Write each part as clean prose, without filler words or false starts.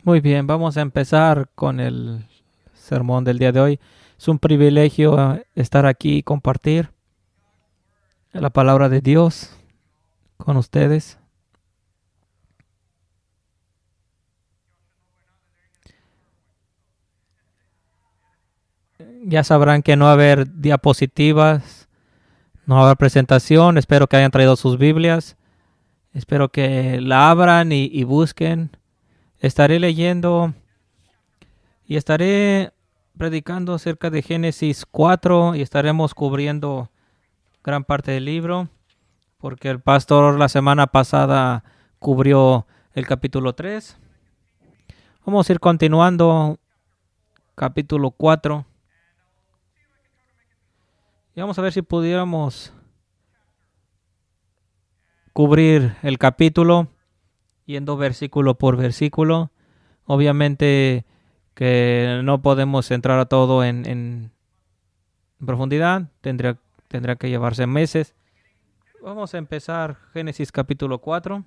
Muy bien, vamos a empezar con el sermón del día de hoy. Es un privilegio estar aquí y compartir la palabra de Dios con ustedes. Ya sabrán que no va a haber diapositivas, no va a haber presentación. Espero que hayan traído sus Biblias. Espero que la abran y busquen. Estaré leyendo y estaré predicando acerca de Génesis 4 y estaremos cubriendo gran parte del libro, porque el pastor la semana pasada cubrió el capítulo 3. Vamos a ir continuando capítulo 4 y vamos a ver si pudiéramos cubrir el capítulo yendo versículo por versículo. Obviamente que no podemos entrar a todo en profundidad, tendrá que llevarse meses. Vamos a empezar Génesis capítulo 4.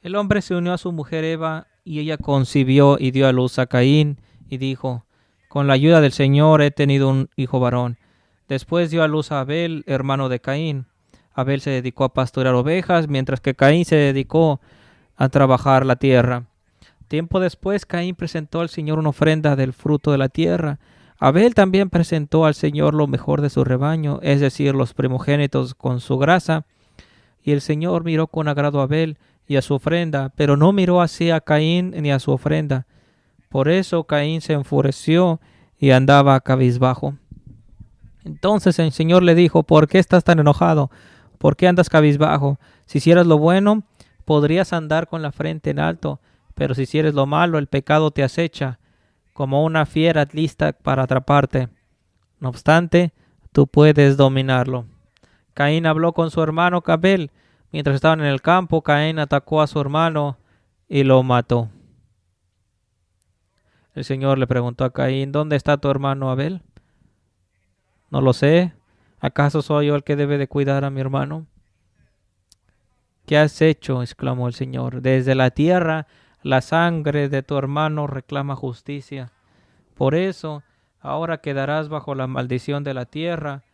El hombre se unió a su mujer Eva y ella concibió y dio a luz a Caín y dijo: con la ayuda del Señor he tenido un hijo varón. Después dio a luz a Abel, hermano de Caín. Abel se dedicó a pastorear ovejas, mientras que Caín se dedicó a trabajar la tierra. Tiempo después, Caín presentó al Señor una ofrenda del fruto de la tierra. Abel también presentó al Señor lo mejor de su rebaño, es decir, los primogénitos con su grasa. Y el Señor miró con agrado a Abel y a su ofrenda, pero no miró así a Caín ni a su ofrenda. Por eso Caín se enfureció y andaba cabizbajo. Entonces el Señor le dijo: ¿por qué estás tan enojado? ¿Por qué andas cabizbajo? Si hicieras lo bueno, podrías andar con la frente en alto, pero si hicieres lo malo, el pecado te acecha, como una fiera lista para atraparte. No obstante, tú puedes dominarlo. Caín habló con su hermano Abel. Mientras estaban en el campo, Caín atacó a su hermano y lo mató. El Señor le preguntó a Caín: ¿dónde está tu hermano Abel? No lo sé. ¿Acaso soy yo el que debe de cuidar a mi hermano? ¿Qué has hecho?, exclamó el Señor. Desde la tierra la sangre de tu hermano reclama justicia. Por eso ahora quedarás bajo la maldición de la tierra,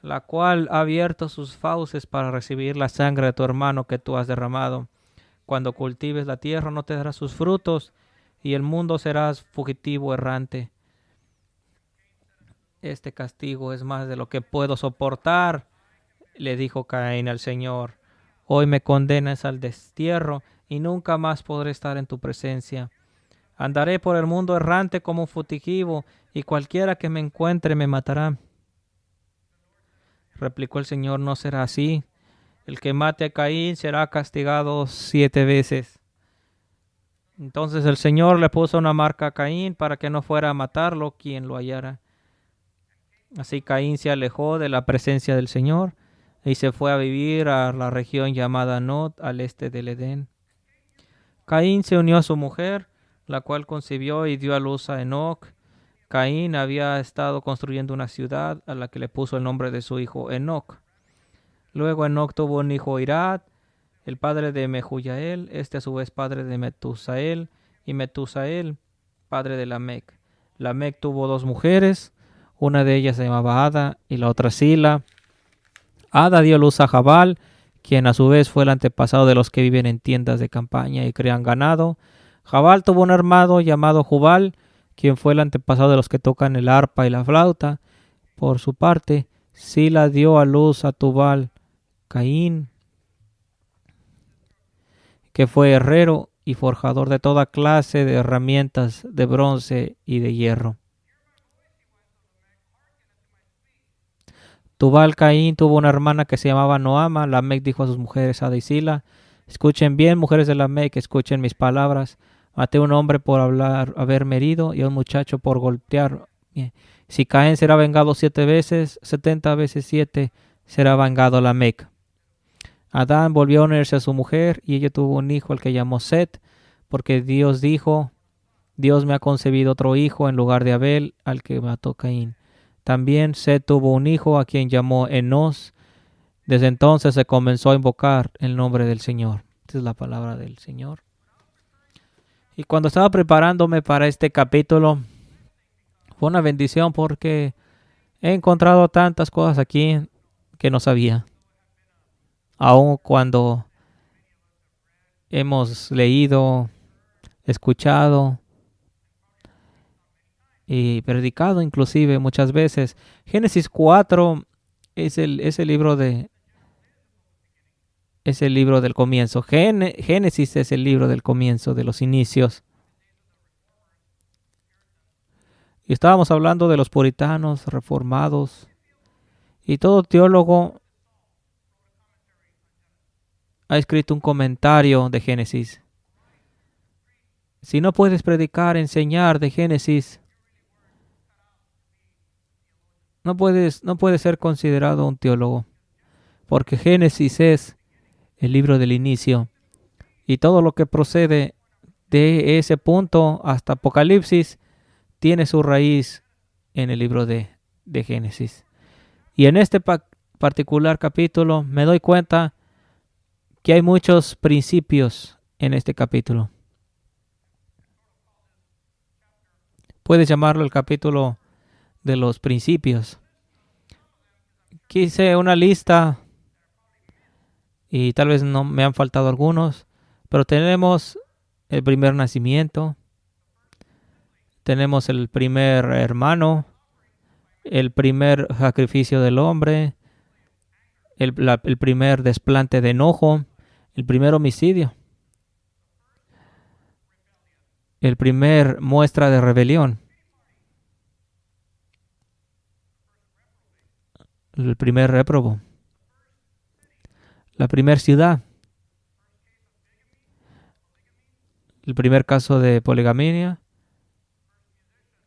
la cual ha abierto sus fauces para recibir la sangre de tu hermano que tú has derramado. Cuando cultives la tierra no te dará sus frutos, y el mundo serás fugitivo errante. Este castigo es más de lo que puedo soportar, le dijo Caín al Señor. Hoy me condenas al destierro y nunca más podré estar en tu presencia. Andaré por el mundo errante como un fugitivo, y cualquiera que me encuentre me matará. Replicó el Señor: no será así. El que mate a Caín será castigado 7 veces. Entonces el Señor le puso una marca a Caín para que no fuera a matarlo quien lo hallara. Así Caín se alejó de la presencia del Señor y se fue a vivir a la región llamada Nod, al este del Edén. Caín se unió a su mujer, la cual concibió y dio a luz a Enoc. Caín había estado construyendo una ciudad a la que le puso el nombre de su hijo Enoc. Luego Enoc tuvo un hijo Irad, el padre de Mehujael, este a su vez padre de Metusael, y Metusael, padre de Lamec. Lamec tuvo 2 mujeres, una de ellas se llamaba Ada y la otra Sila. Ada dio luz a Jabal, quien a su vez fue el antepasado de los que viven en tiendas de campaña y crían ganado. Jabal tuvo un hermano llamado Jubal, quien fue el antepasado de los que tocan el arpa y la flauta. Por su parte, Sila dio a luz a Tubal Caín, que fue herrero y forjador de toda clase de herramientas de bronce y de hierro. Tubal Caín tuvo una hermana que se llamaba Noama. Lamec dijo a sus mujeres Ada y Sila: escuchen bien, mujeres de Lamec, escuchen mis palabras. Maté a un hombre por haberme herido y a un muchacho por golpear. Si Caín será vengado 7 veces, 70 veces 7 será vengado Lamec. Adán volvió a unirse a su mujer y ella tuvo un hijo al que llamó Set, porque Dios dijo: Dios me ha concebido otro hijo en lugar de Abel, al que mató Caín. También Set tuvo un hijo a quien llamó Enos. Desde entonces se comenzó a invocar el nombre del Señor. Esta es la palabra del Señor. Y cuando estaba preparándome para este capítulo, fue una bendición porque he encontrado tantas cosas aquí que no sabía. Aun cuando hemos leído, escuchado y predicado inclusive muchas veces. Génesis 4 es el libro es el libro del comienzo. Génesis es el libro del comienzo, de los inicios. Y estábamos hablando de los puritanos, reformados, y todo teólogo ha escrito un comentario de Génesis. Si no puedes predicar, enseñar de Génesis, no puedes ser considerado un teólogo, porque Génesis es el libro del inicio, y todo lo que procede de ese punto hasta Apocalipsis tiene su raíz en el libro de Génesis. Y en este particular capítulo me doy cuenta que hay muchos principios en este capítulo. Puedes llamarlo el capítulo de los principios. Quise una lista y tal vez no me han faltado algunos, pero tenemos el primer nacimiento, tenemos el primer hermano, el primer sacrificio del hombre, el primer desplante de enojo, el primer homicidio, el primer muestra de rebelión, el primer réprobo, la primera ciudad, el primer caso de poligamia,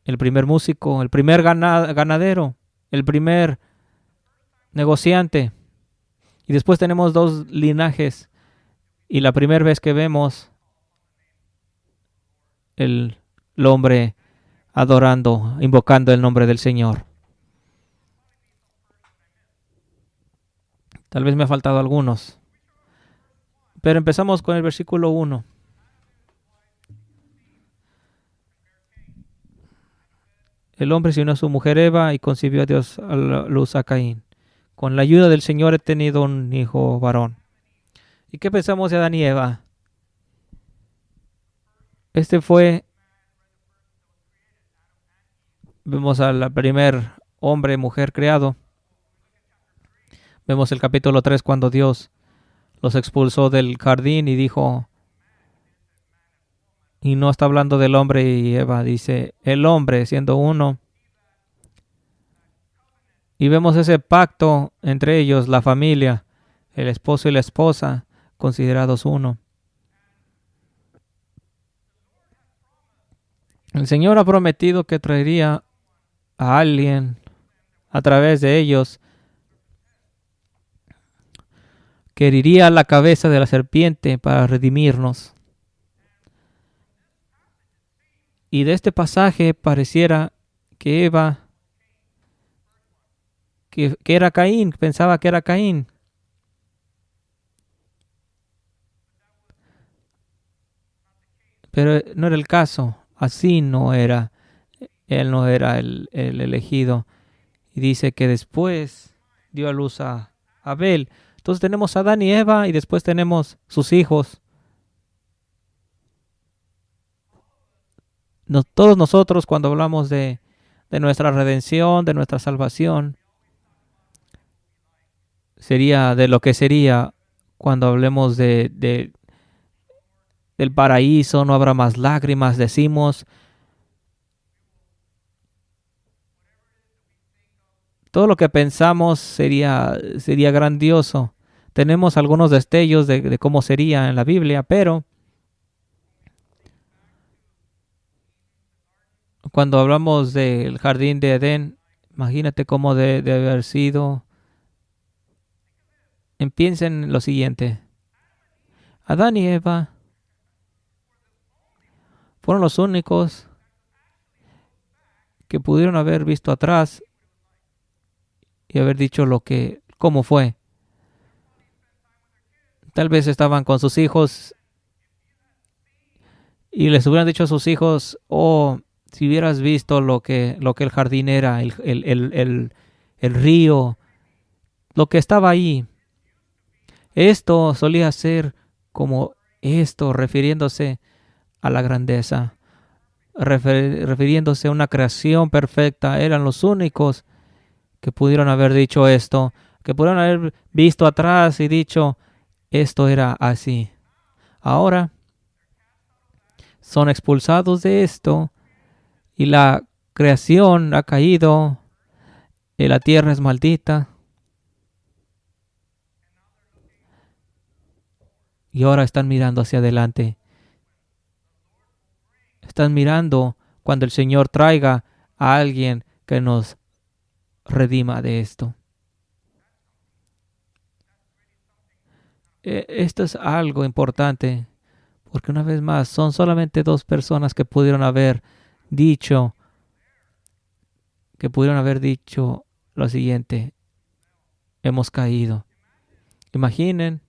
el primer músico, el primer ganadero, el primer negociante. Y después tenemos dos linajes. Y la primera vez que vemos el hombre adorando, invocando el nombre del Señor. Tal vez me ha faltado algunos. Pero empezamos con el versículo 1. El hombre se unió a su mujer Eva y concibió a Dios a la luz a Caín. Con la ayuda del Señor he tenido un hijo varón. ¿Y qué pensamos de Adán y Eva? Vemos al primer hombre, mujer creado. Vemos el capítulo 3 cuando Dios los expulsó del jardín y dijo, y no está hablando del hombre y Eva, dice el hombre siendo uno. Y vemos ese pacto entre ellos, la familia, el esposo y la esposa, considerados uno. El Señor ha prometido que traería a alguien a través de ellos, que heriría la cabeza de la serpiente para redimirnos. Y de este pasaje pareciera que Eva, que era Caín, pensaba que era Caín. Pero no era el caso, así no era. Él no era el elegido. Y dice que después dio a luz a Abel. Entonces tenemos a Adán y Eva y después tenemos sus hijos. Todos nosotros cuando hablamos de nuestra redención, de nuestra salvación, sería de lo que sería cuando hablemos del paraíso, no habrá más lágrimas, decimos. Todo lo que pensamos sería grandioso. Tenemos algunos destellos de cómo sería en la Biblia, pero cuando hablamos del jardín de Edén, imagínate cómo debe haber sido. Piensen en lo siguiente. Adán y Eva fueron los únicos que pudieron haber visto atrás y haber dicho cómo fue. Tal vez estaban con sus hijos y les hubieran dicho a sus hijos, oh, si hubieras visto lo que el jardín era, el río, lo que estaba ahí. Esto solía ser como esto, refiriéndose a la grandeza, refiriéndose a una creación perfecta. Eran los únicos que pudieron haber dicho esto, que pudieron haber visto atrás y dicho, esto era así. Ahora son expulsados de esto y la creación ha caído y la tierra es maldita. Y ahora están mirando hacia adelante. Están mirando cuando el Señor traiga a alguien que nos redima de esto. Esto es algo importante, porque una vez más son solamente dos personas dicho, que pudieron haber dicho lo siguiente: hemos caído. Imaginen,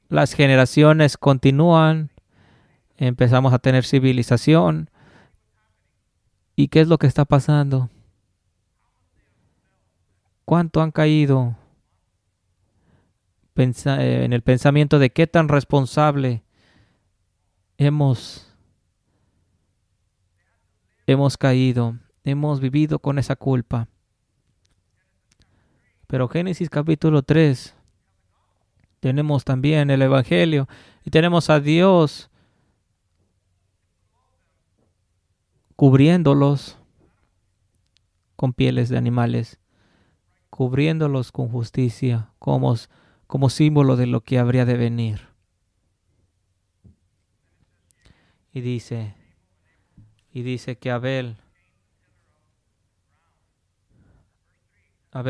las generaciones continúan, empezamos a tener civilización. ¿Y qué es lo que está pasando? ¿Cuánto han caído en el pensamiento de qué tan responsable hemos caído? Hemos vivido con esa culpa. Pero Génesis capítulo 3, tenemos también el Evangelio y tenemos a Dios cubriéndolos con pieles de animales, cubriéndolos con justicia, como símbolo de lo que habría de venir. Y dice que Abel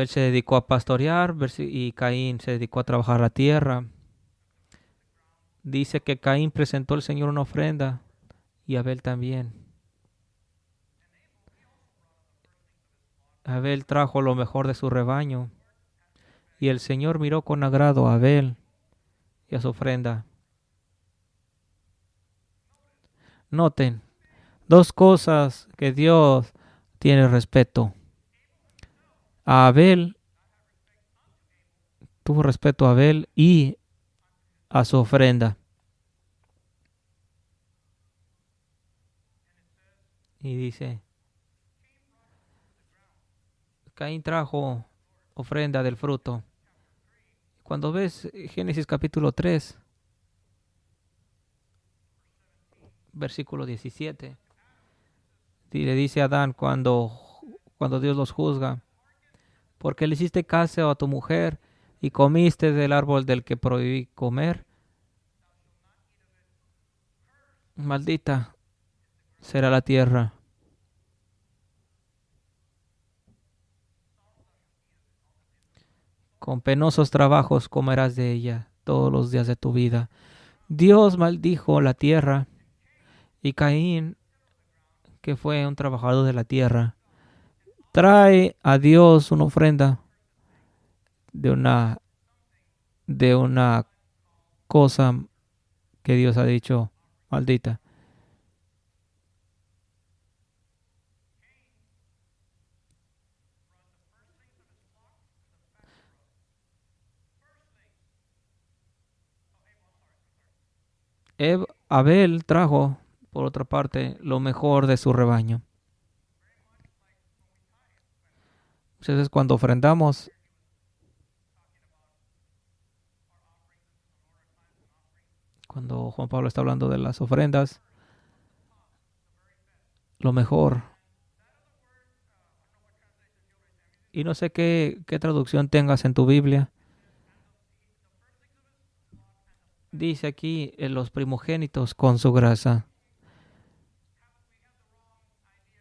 se dedicó a pastorear y Caín se dedicó a trabajar la tierra. Dice que Caín presentó al Señor una ofrenda y Abel también. Abel trajo lo mejor de su rebaño y el Señor miró con agrado a Abel y a su ofrenda. Noten, dos cosas que Dios tiene respeto. A Abel, tuvo respeto a Abel y a su ofrenda. Y dice, Caín trajo ofrenda del fruto. Cuando ves Génesis capítulo 3, versículo 17, y le dice a Adán cuando Dios los juzga, porque le hiciste caso a tu mujer y comiste del árbol del que prohibí comer, maldita será la tierra. Con penosos trabajos comerás de ella todos los días de tu vida. Dios maldijo la tierra y Caín, que fue un trabajador de la tierra, trae a Dios una ofrenda de una cosa que Dios ha dicho maldita. Abel trajo, por otra parte, lo mejor de su rebaño. Muchas veces cuando ofrendamos, cuando Juan Pablo está hablando de las ofrendas, lo mejor. Y no sé qué traducción tengas en tu Biblia. Dice aquí en los primogénitos con su grasa.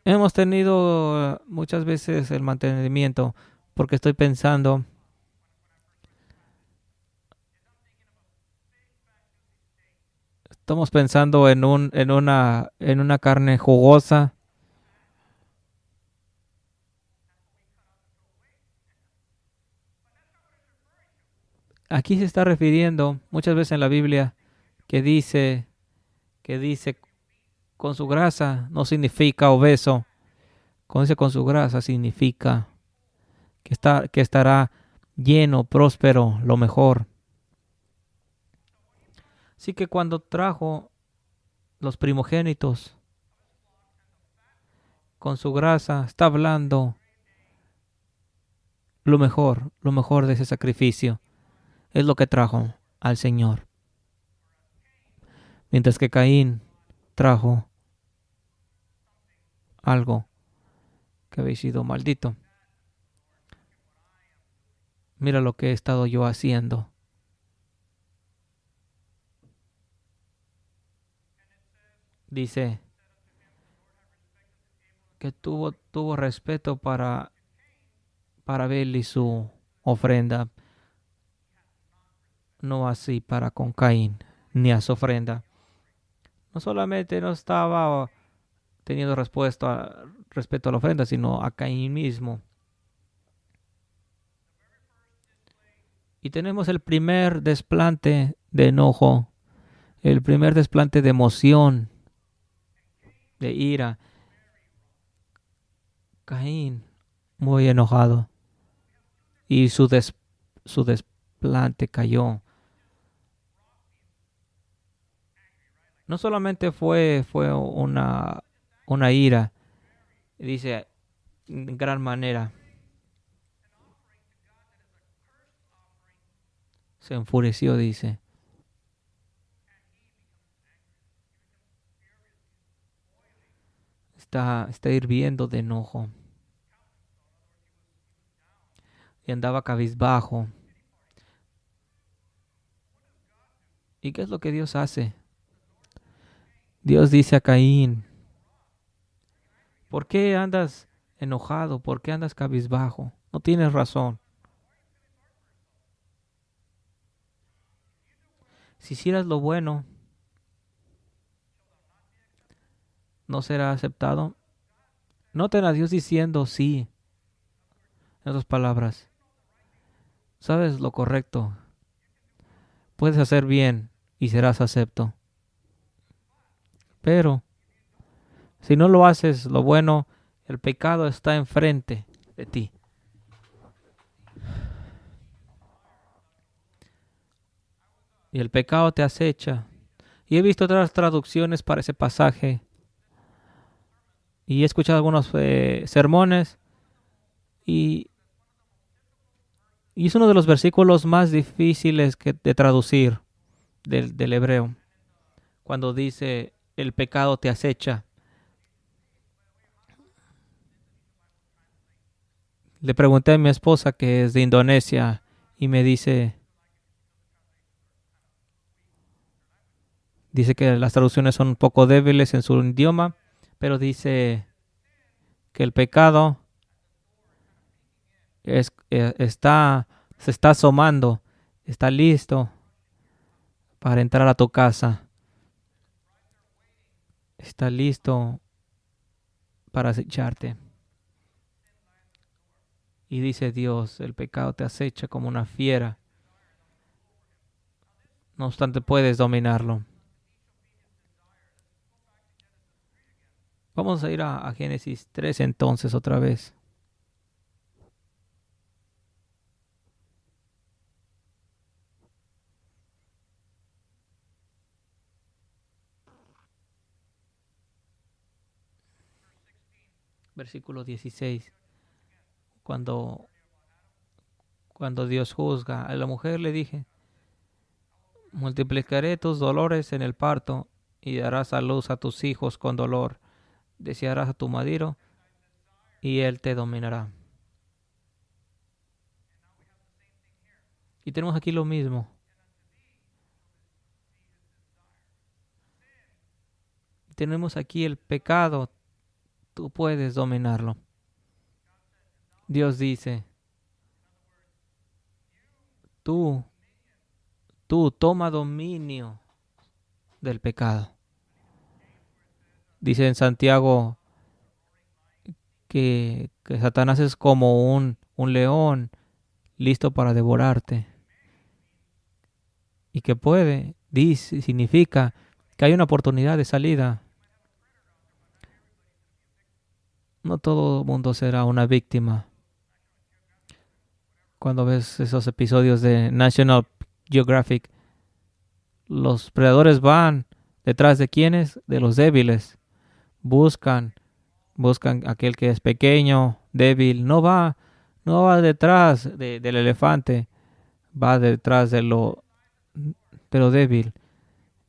Hemos tenido muchas veces el mantenimiento porque estoy pensando, estamos pensando en una carne jugosa. Aquí se está refiriendo muchas veces en la Biblia que dice con su grasa no significa obeso. Cuando dice con su grasa significa que estará lleno, próspero, lo mejor. Así que cuando trajo los primogénitos con su grasa, está hablando lo mejor de ese sacrificio. Es lo que trajo al Señor. Mientras que Caín trajo algo que había sido maldito. Mira lo que he estado yo haciendo. Dice que tuvo respeto para Abel y su ofrenda, no así para con Caín, ni a su ofrenda. No solamente no estaba teniendo respeto a la ofrenda, sino a Caín mismo. Y tenemos el primer desplante de enojo, el primer desplante de emoción, de ira. Caín, muy enojado, y su desplante cayó. No solamente fue una ira, dice, en gran manera. Se enfureció, dice. Está hirviendo de enojo. Y andaba cabizbajo. ¿Y qué es lo que Dios hace? Dios dice a Caín, ¿por qué andas enojado? ¿Por qué andas cabizbajo? No tienes razón. Si hicieras lo bueno, no será aceptado. Noten a Dios diciendo sí. En otras palabras, sabes lo correcto. Puedes hacer bien y serás acepto. Pero si no lo haces lo bueno, el pecado está enfrente de ti. Y el pecado te acecha. Y he visto otras traducciones para ese pasaje. Y he escuchado algunos sermones. Y es uno de los versículos más difíciles de traducir del hebreo. Cuando dice, el pecado te acecha. Le pregunté a mi esposa, que es de Indonesia, y me dice que las traducciones son un poco débiles en su idioma, pero dice que el pecado se está asomando, está listo para entrar a tu casa, está listo para acecharte. Y dice Dios, el pecado te acecha como una fiera, no obstante puedes dominarlo. Vamos a ir a Génesis 3 entonces otra vez. Versículo 16. Cuando Dios juzga a la mujer, le dije, multiplicaré tus dolores en el parto y darás a luz a tus hijos con dolor. Desearás a tu marido y él te dominará. Y tenemos aquí lo mismo. Tenemos aquí el pecado. Tú puedes dominarlo. Dios dice, tú toma dominio del pecado. Dice en Santiago que Satanás es como un león listo para devorarte. y que puede, dice, significa que hay una oportunidad de salida. No todo el mundo será una víctima. Cuando ves esos episodios de National Geographic, los predadores van detrás de quienes, de los débiles. Buscan aquel que es pequeño, débil. No va detrás del elefante, va detrás de lo débil.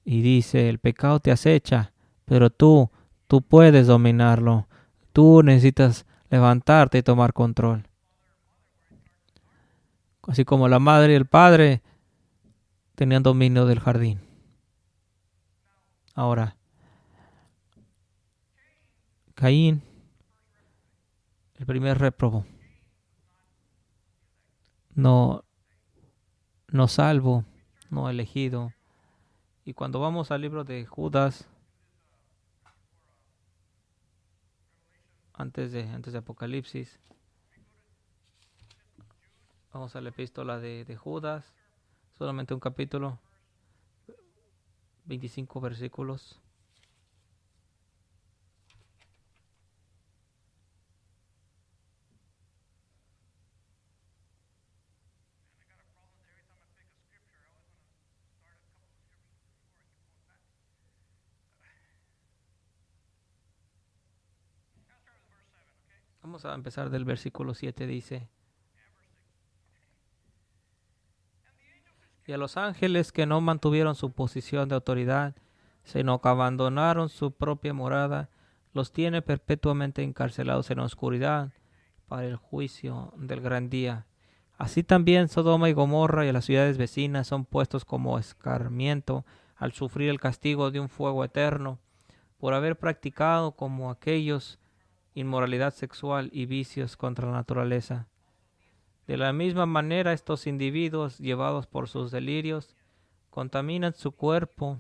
Y dice, el pecado te acecha, pero tú puedes dominarlo. Tú necesitas levantarte y tomar control. Así como la madre y el padre tenían dominio del jardín. Ahora, Caín, el primer réprobo, no salvo, no elegido. Y cuando vamos al libro de Judas, antes de Apocalipsis, vamos a la epístola de Judas, solamente un capítulo, 25 versículos. Vamos a empezar del versículo 7, dice: y a los ángeles que no mantuvieron su posición de autoridad, sino que abandonaron su propia morada, los tiene perpetuamente encarcelados en la oscuridad para el juicio del gran día. Así también Sodoma y Gomorra y las ciudades vecinas son puestos como escarmiento al sufrir el castigo de un fuego eterno, por haber practicado como aquellos inmoralidad sexual y vicios contra la naturaleza. De la misma manera, estos individuos, llevados por sus delirios, contaminan su cuerpo,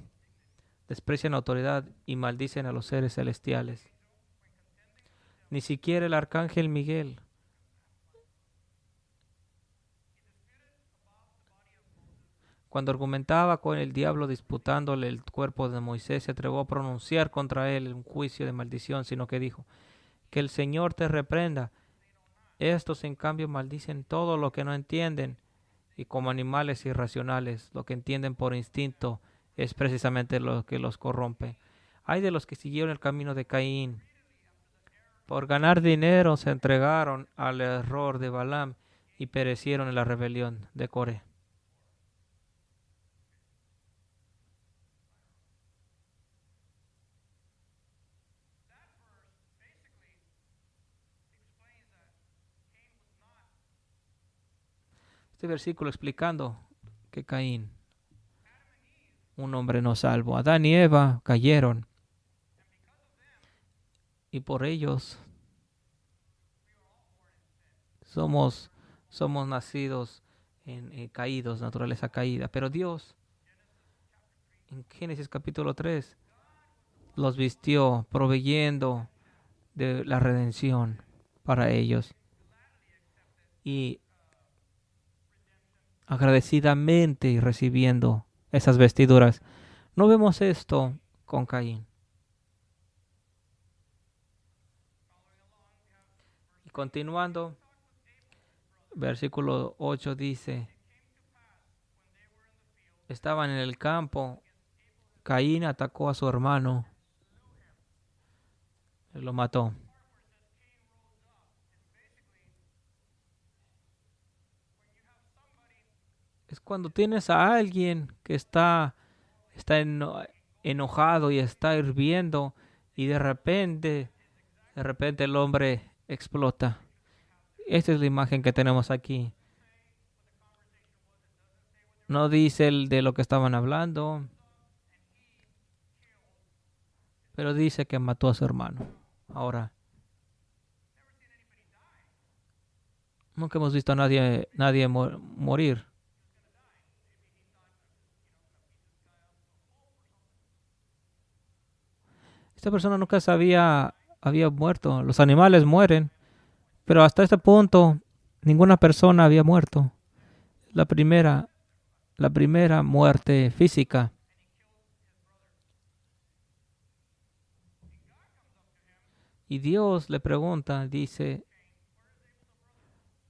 desprecian la autoridad y maldicen a los seres celestiales. Ni siquiera el arcángel Miguel, cuando argumentaba con el diablo disputándole el cuerpo de Moisés, se atrevió a pronunciar contra él un juicio de maldición, sino que dijo: que el Señor te reprenda. Estos, en cambio, maldicen todo lo que no entienden, y como animales irracionales, lo que entienden por instinto es precisamente lo que los corrompe. Hay de los que siguieron el camino de Caín. Por ganar dinero se entregaron al error de Balaam y perecieron en la rebelión de Coré. Este versículo explicando que Caín, un hombre no salvo, Adán y Eva cayeron, y por ellos somos nacidos caídos, naturaleza caída. Pero Dios, en Génesis capítulo 3, los vistió proveyendo de la redención para ellos. Y agradecidamente recibiendo esas vestiduras. No vemos esto con Caín. Y continuando, versículo 8 dice: estaban en el campo, Caín atacó a su hermano, lo mató. Es cuando tienes a alguien que está enojado y está hirviendo, y de repente el hombre explota. Esta es la imagen que tenemos aquí. No dice de lo que estaban hablando, pero dice que mató a su hermano. Ahora, nunca hemos visto a nadie morir. Esta persona nunca había muerto. Los animales mueren, pero hasta este punto ninguna persona había muerto. La primera la primera muerte física. Y Dios le pregunta, dice,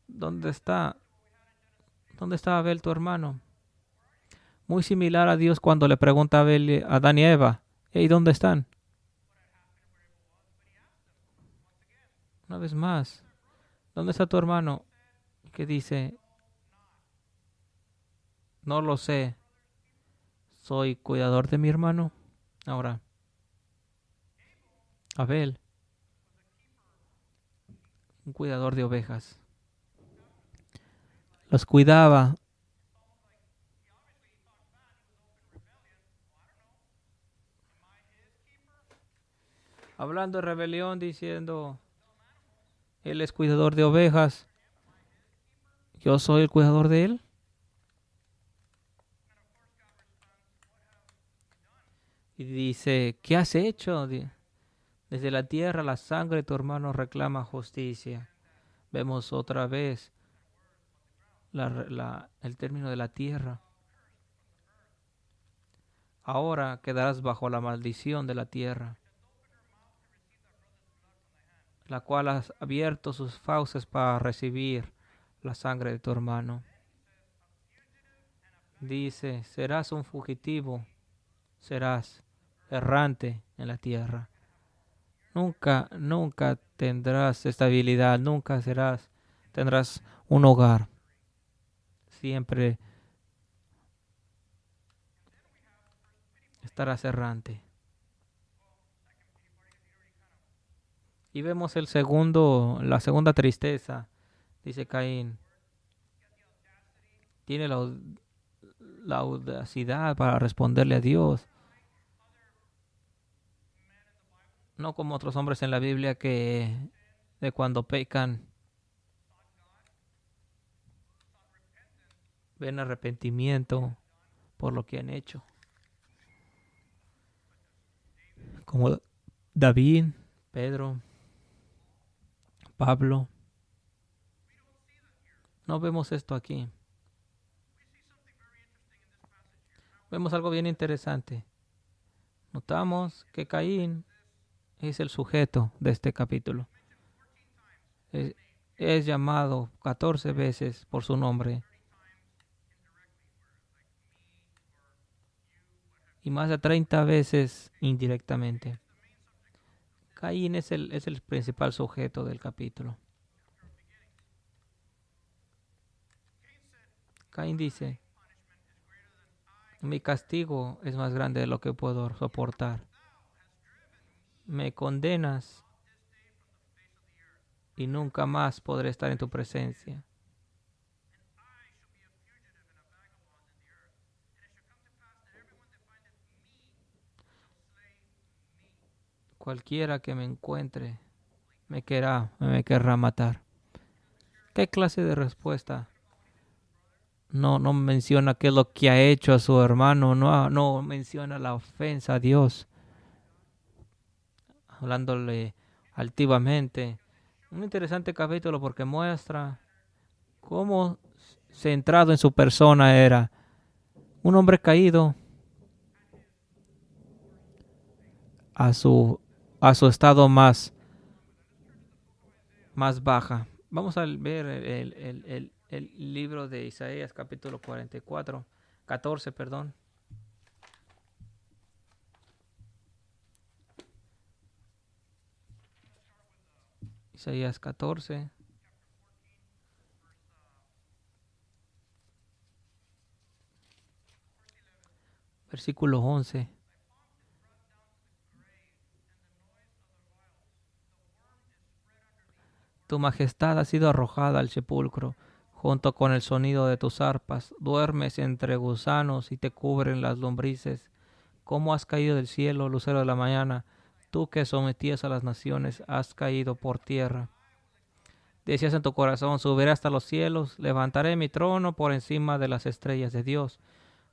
¿dónde está? ¿Dónde está Abel, tu hermano? Muy similar a Dios cuando le pregunta a Abel, a Adán y Eva, hey, ¿dónde están? Una vez más, ¿dónde está tu hermano? Que dice, no lo sé, soy cuidador de mi hermano. Ahora, Abel, un cuidador de ovejas, los cuidaba. Hablando de rebelión, diciendo, él es cuidador de ovejas, yo soy el cuidador de él. Y dice, ¿qué has hecho? Desde la tierra la sangre de tu hermano reclama justicia. Vemos otra vez el término de la tierra. Ahora quedarás bajo la maldición de la tierra, la cual has abierto sus fauces para recibir la sangre de tu hermano. Dice, serás un fugitivo, serás errante en la tierra. Nunca tendrás estabilidad, tendrás un hogar. Siempre estarás errante. Y vemos la segunda tristeza, dice Caín. Tiene la audacidad para responderle a Dios. No como otros hombres en la Biblia que de cuando pecan ven arrepentimiento por lo que han hecho. Como David, Pedro, Pablo. No vemos esto aquí. Vemos algo bien interesante. Notamos que Caín es el sujeto de este capítulo. Es, es llamado 14 veces por su nombre y más de 30 veces indirectamente. Caín es el principal sujeto del capítulo. Caín dice, mi castigo es más grande de lo que puedo soportar. Me condenas y nunca más podré estar en tu presencia. Cualquiera que me encuentre me querrá matar. ¿Qué clase de respuesta? No menciona qué es lo que ha hecho a su hermano, no menciona la ofensa a Dios, hablándole altivamente. Un interesante capítulo porque muestra cómo centrado en su persona era un hombre caído a su estado más baja. Vamos a ver el libro de Isaías capítulo 14, perdón. Isaías 14. Versículo 11. Tu majestad ha sido arrojada al sepulcro, junto con el sonido de tus arpas. Duermes entre gusanos y te cubren las lombrices. ¿Cómo has caído del cielo, lucero de la mañana? Tú que sometías a las naciones, has caído por tierra. Decías en tu corazón, subiré hasta los cielos, levantaré mi trono por encima de las estrellas de Dios.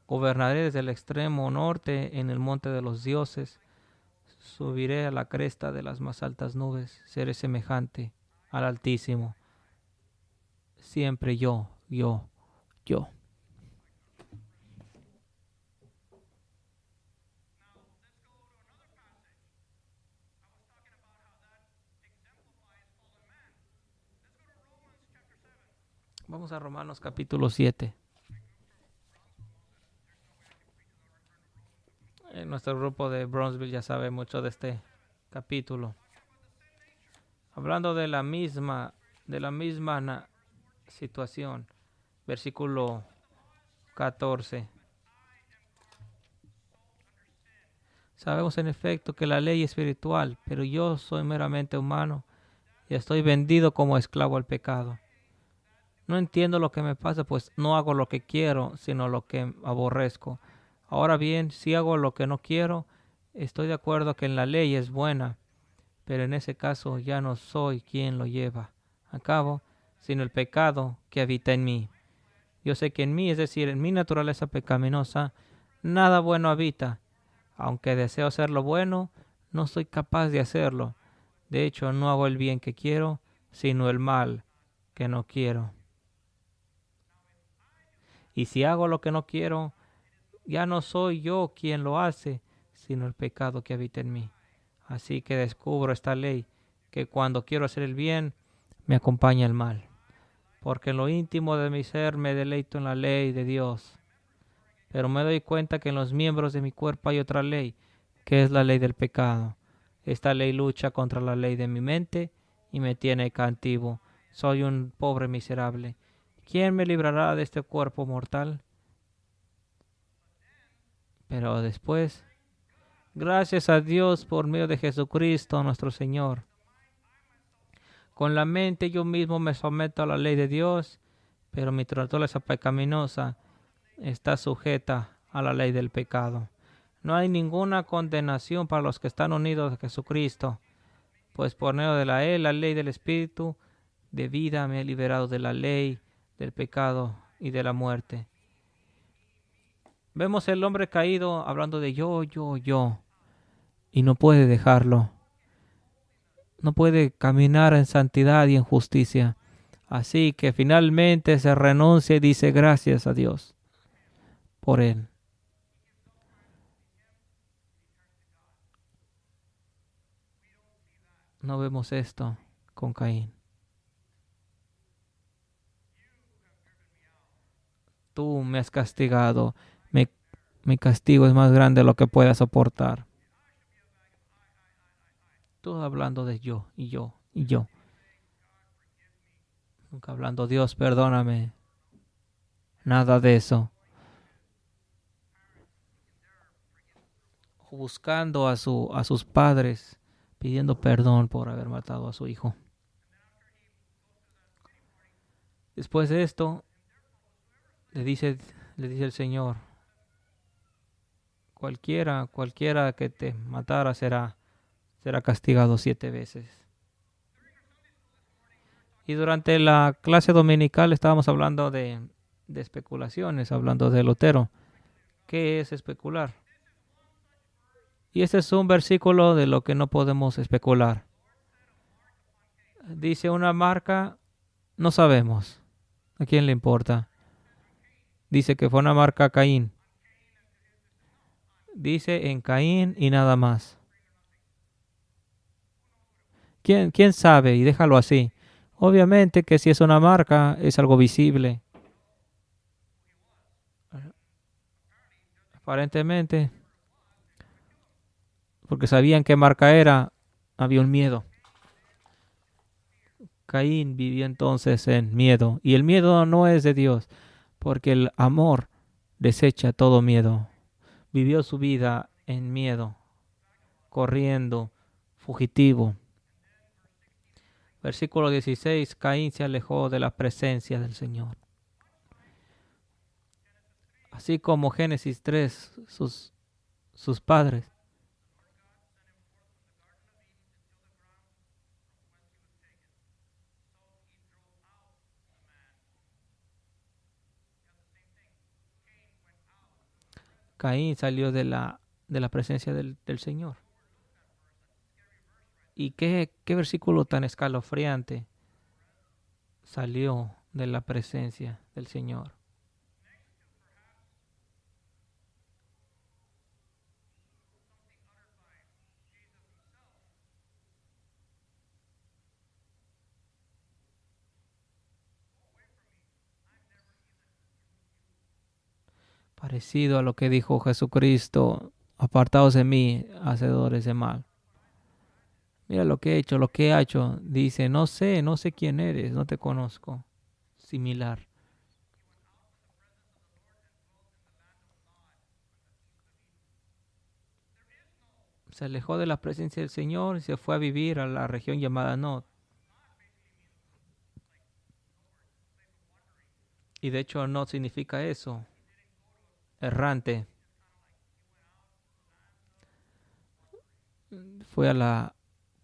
Gobernaré desde el extremo norte en el monte de los dioses. Subiré a la cresta de las más altas nubes. Seré semejante al Altísimo. Siempre yo. Vamos a Romanos capítulo 7. Nuestro grupo de Bronzeville ya sabe mucho de este capítulo. Hablando de la misma situación. Versículo 14. Sabemos en efecto que la ley es espiritual, pero yo soy meramente humano y estoy vendido como esclavo al pecado. No entiendo lo que me pasa, pues no hago lo que quiero, sino lo que aborrezco. Ahora bien, si hago lo que no quiero, estoy de acuerdo que la ley es buena, pero en ese caso ya no soy quien lo lleva a cabo, sino el pecado que habita en mí. Yo sé que en mí, es decir, en mi naturaleza pecaminosa, nada bueno habita. Aunque deseo hacer lo bueno, no soy capaz de hacerlo. De hecho, no hago el bien que quiero, sino el mal que no quiero. Y si hago lo que no quiero, ya no soy yo quien lo hace, sino el pecado que habita en mí. Así que descubro esta ley, que cuando quiero hacer el bien, me acompaña el mal. Porque en lo íntimo de mi ser me deleito en la ley de Dios. Pero me doy cuenta que en los miembros de mi cuerpo hay otra ley, que es la ley del pecado. Esta ley lucha contra la ley de mi mente y me tiene cautivo. Soy un pobre miserable. ¿Quién me librará de este cuerpo mortal? Pero después, gracias a Dios por medio de Jesucristo nuestro Señor. Con la mente yo mismo me someto a la ley de Dios, pero mi naturaleza pecaminosa está sujeta a la ley del pecado. No hay ninguna condenación para los que están unidos a Jesucristo, pues por medio de la ley del Espíritu de vida me he liberado de la ley, del pecado y de la muerte. Vemos el hombre caído hablando de yo, y no puede dejarlo. No puede caminar en santidad y en justicia. Así que finalmente se renuncia y dice gracias a Dios por él. No vemos esto con Caín. Tú me has castigado. Mi castigo es más grande de lo que pueda soportar. Tú hablando de yo y yo y yo. Nunca hablando Dios, perdóname. Nada de eso. Buscando a sus padres, pidiendo perdón por haber matado a su hijo. Después de esto, le dice el Señor, cualquiera que te matara será castigado 7 veces. Y durante la clase dominical estábamos hablando de especulaciones, hablando de Lutero. ¿Qué es especular? Y este es un versículo de lo que no podemos especular. Dice una marca, no sabemos. ¿A quién le importa? Dice que fue una marca a Caín. Dice en Caín y nada más. ¿Quién sabe? Y déjalo así. Obviamente que si es una marca, es algo visible. Aparentemente, porque sabían qué marca era, había un miedo. Caín vivía entonces en miedo. Y el miedo no es de Dios, porque el amor desecha todo miedo. Vivió su vida en miedo, corriendo, fugitivo. Versículo 16, Caín se alejó de la presencia del Señor. Así como Génesis 3, sus padres. Caín salió de la presencia del Señor. ¿Y qué versículo tan escalofriante? Salió de la presencia del Señor. parecido a lo que dijo Jesucristo: apartaos de mí, hacedores de mal. Mira lo que he hecho, lo que he hecho. Dice: no sé, no sé quién eres, no te conozco. Similar. Se alejó de la presencia del Señor y se fue a vivir a la región llamada Nod. Y de hecho Nod significa eso, errante. Fue a la,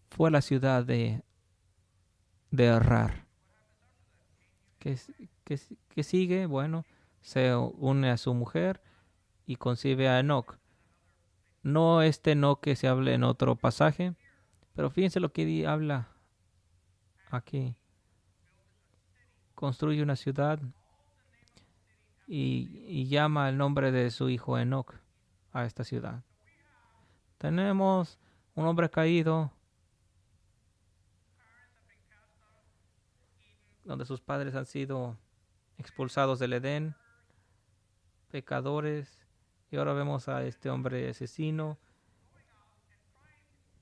fue a la ciudad de errar. ¿Qué, qué sigue? Bueno, se une a su mujer y concibe a Enoch. No este Enoch que se habla en otro pasaje, pero fíjense lo que habla aquí. Construye una ciudad y llama el nombre de su hijo Enoch a esta ciudad. Tenemos un hombre caído donde sus padres han sido expulsados del Edén, pecadores, y ahora vemos a este hombre asesino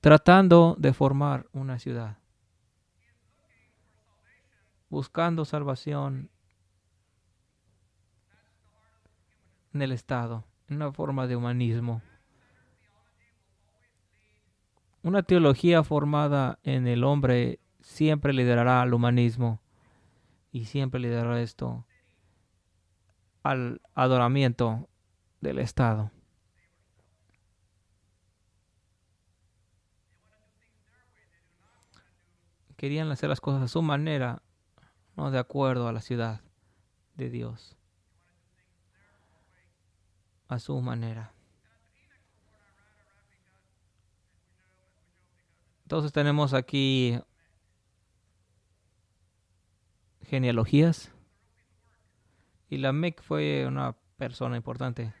tratando de formar una ciudad, buscando salvación en el Estado, en una forma de humanismo. Una teología formada en el hombre siempre liderará al humanismo y siempre liderará esto al adoramiento del Estado. Querían hacer las cosas a su manera, no de acuerdo a la ciudad de Dios, a su manera. Entonces tenemos aquí genealogías y Lamec fue una persona importante.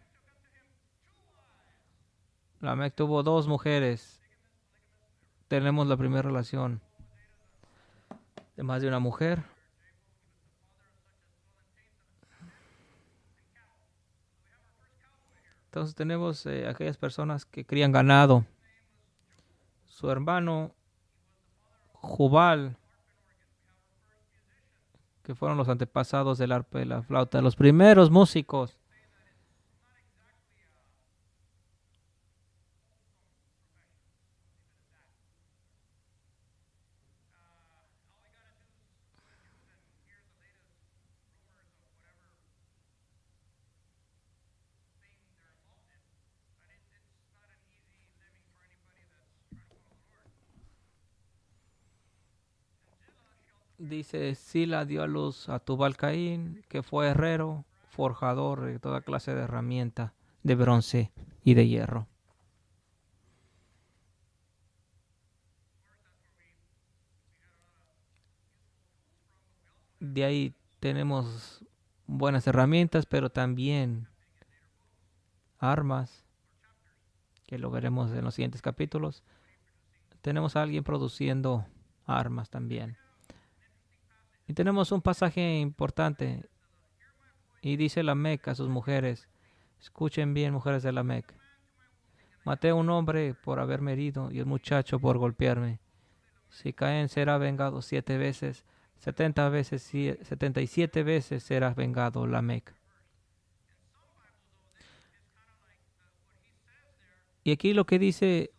Lamec tuvo dos mujeres. Tenemos la primera relación de más de una mujer. Entonces tenemos aquellas personas que crían ganado. Su hermano Jubal, que fueron los antepasados del arpa y la flauta, los primeros músicos. Dice: Sila dio a luz a Tubal Caín, que fue herrero, forjador de toda clase de herramienta de bronce y de hierro. De ahí tenemos buenas herramientas, pero también armas, que lo veremos en los siguientes capítulos. Tenemos a alguien produciendo armas también. Y tenemos un pasaje importante. Y dice Lamec a sus mujeres: escuchen bien, mujeres de Lamec. Maté a un hombre por haberme herido y el muchacho por golpearme. Si Caín será vengado 7 veces, 70 veces, 77 veces será vengado Lamec. Y aquí lo que dice,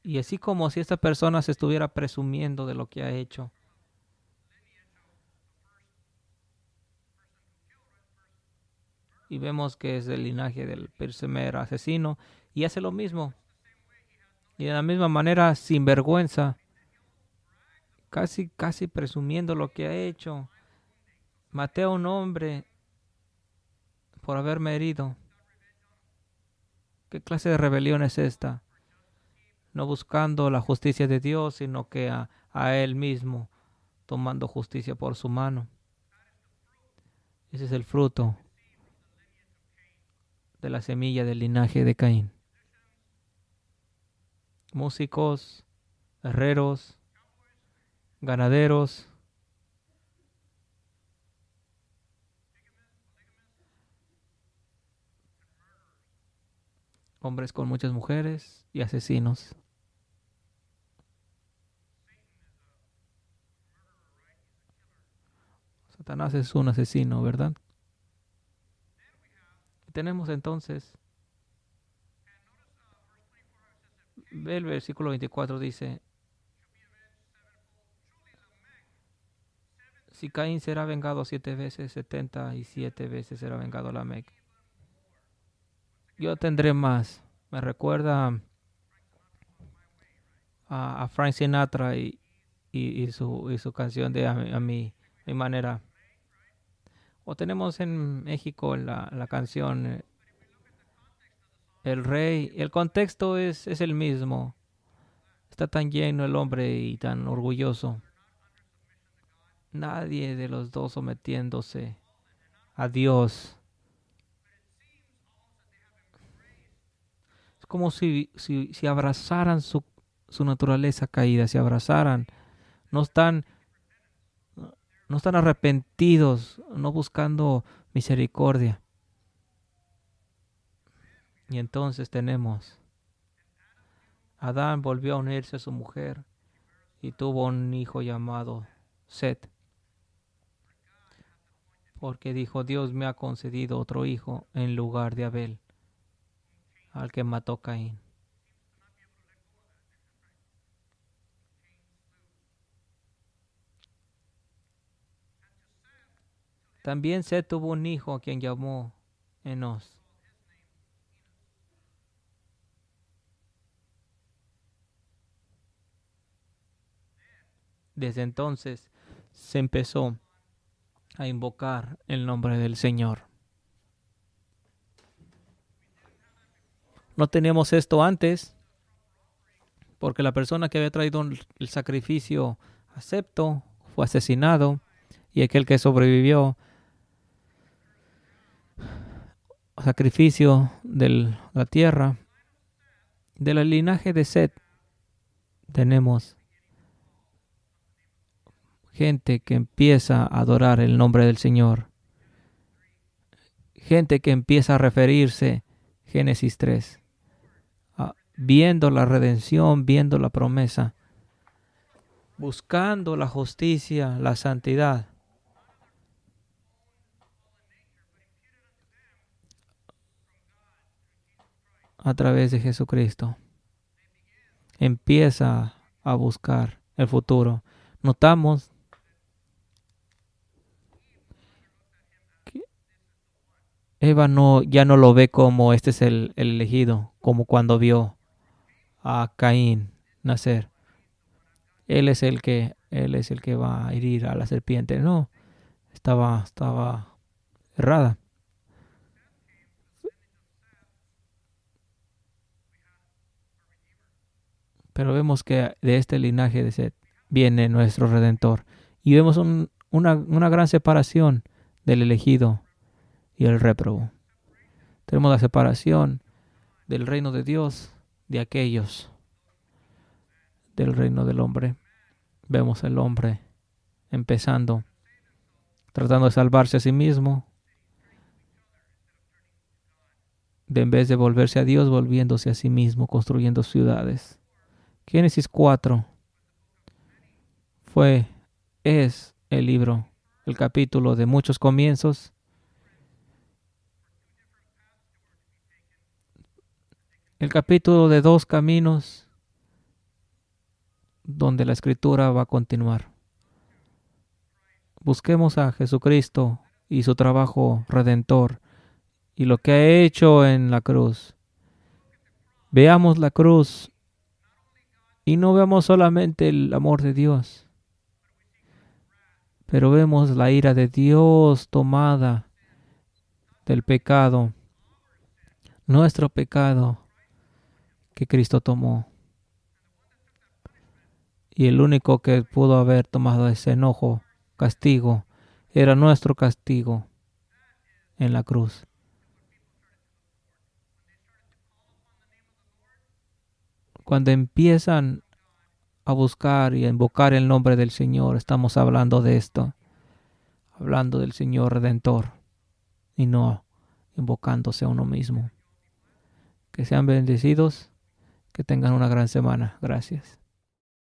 y así como si esta persona se estuviera presumiendo de lo que ha hecho. Y vemos que es del linaje del primer asesino y hace lo mismo. Y de la misma manera, sin vergüenza, casi presumiendo lo que ha hecho. Maté a un hombre por haberme herido. ¿Qué clase de rebelión es esta? No buscando la justicia de Dios, sino que a él mismo, tomando justicia por su mano. Ese es el fruto de la semilla del linaje de Caín. Músicos, herreros, ganaderos, hombres con muchas mujeres y asesinos. Satanás es un asesino, ¿verdad? Tenemos entonces, ve el versículo 24 dice, si Caín será vengado 7 veces, 77 veces será vengado Lamec. Yo tendré más. Me recuerda a Frank Sinatra y su canción de mi manera. O tenemos en México la canción El Rey. El contexto es el mismo. Está tan lleno el hombre y tan orgulloso. Nadie de los dos sometiéndose a Dios. Es como si abrazaran su naturaleza caída, si abrazaran. No están, no están arrepentidos, no buscando misericordia. Y entonces tenemos, Adán volvió a unirse a su mujer y tuvo un hijo llamado Set. Porque dijo, Dios me ha concedido otro hijo en lugar de Abel, al que mató Caín. También Set tuvo un hijo a quien llamó Enos. Desde entonces se empezó a invocar el nombre del Señor. No teníamos esto antes, porque la persona que había traído el sacrificio acepto fue asesinado y aquel que sobrevivió al sacrificio de la tierra, del linaje de Set, tenemos gente que empieza a adorar el nombre del Señor. Gente que empieza a referirse, Génesis 3, viendo la redención, viendo la promesa, buscando la justicia, la santidad. A través de Jesucristo. Empieza a buscar el futuro. Notamos que Eva ya no lo ve como este es el elegido, como cuando vio a Caín nacer. Él es el que va a herir a la serpiente. No, estaba errada. Pero vemos que de este linaje de Set viene nuestro Redentor. Y vemos una gran separación del elegido y el réprobo. Tenemos la separación del reino de Dios de aquellos del reino del hombre. Vemos al hombre empezando, tratando de salvarse a sí mismo, en vez de volverse a Dios, volviéndose a sí mismo, construyendo ciudades. Génesis 4 es el libro, el capítulo de muchos comienzos. El capítulo de 2 caminos donde la escritura va a continuar. Busquemos a Jesucristo y su trabajo redentor y lo que ha hecho en la cruz. Veamos la cruz y no vemos solamente el amor de Dios, pero vemos la ira de Dios tomada del pecado, nuestro pecado que Cristo tomó. Y el único que pudo haber tomado ese enojo, castigo, era nuestro castigo en la cruz. Cuando empiezan a buscar y a invocar el nombre del Señor, estamos hablando de esto, hablando del Señor Redentor y no invocándose a uno mismo. Que sean bendecidos, que tengan una gran semana. Gracias.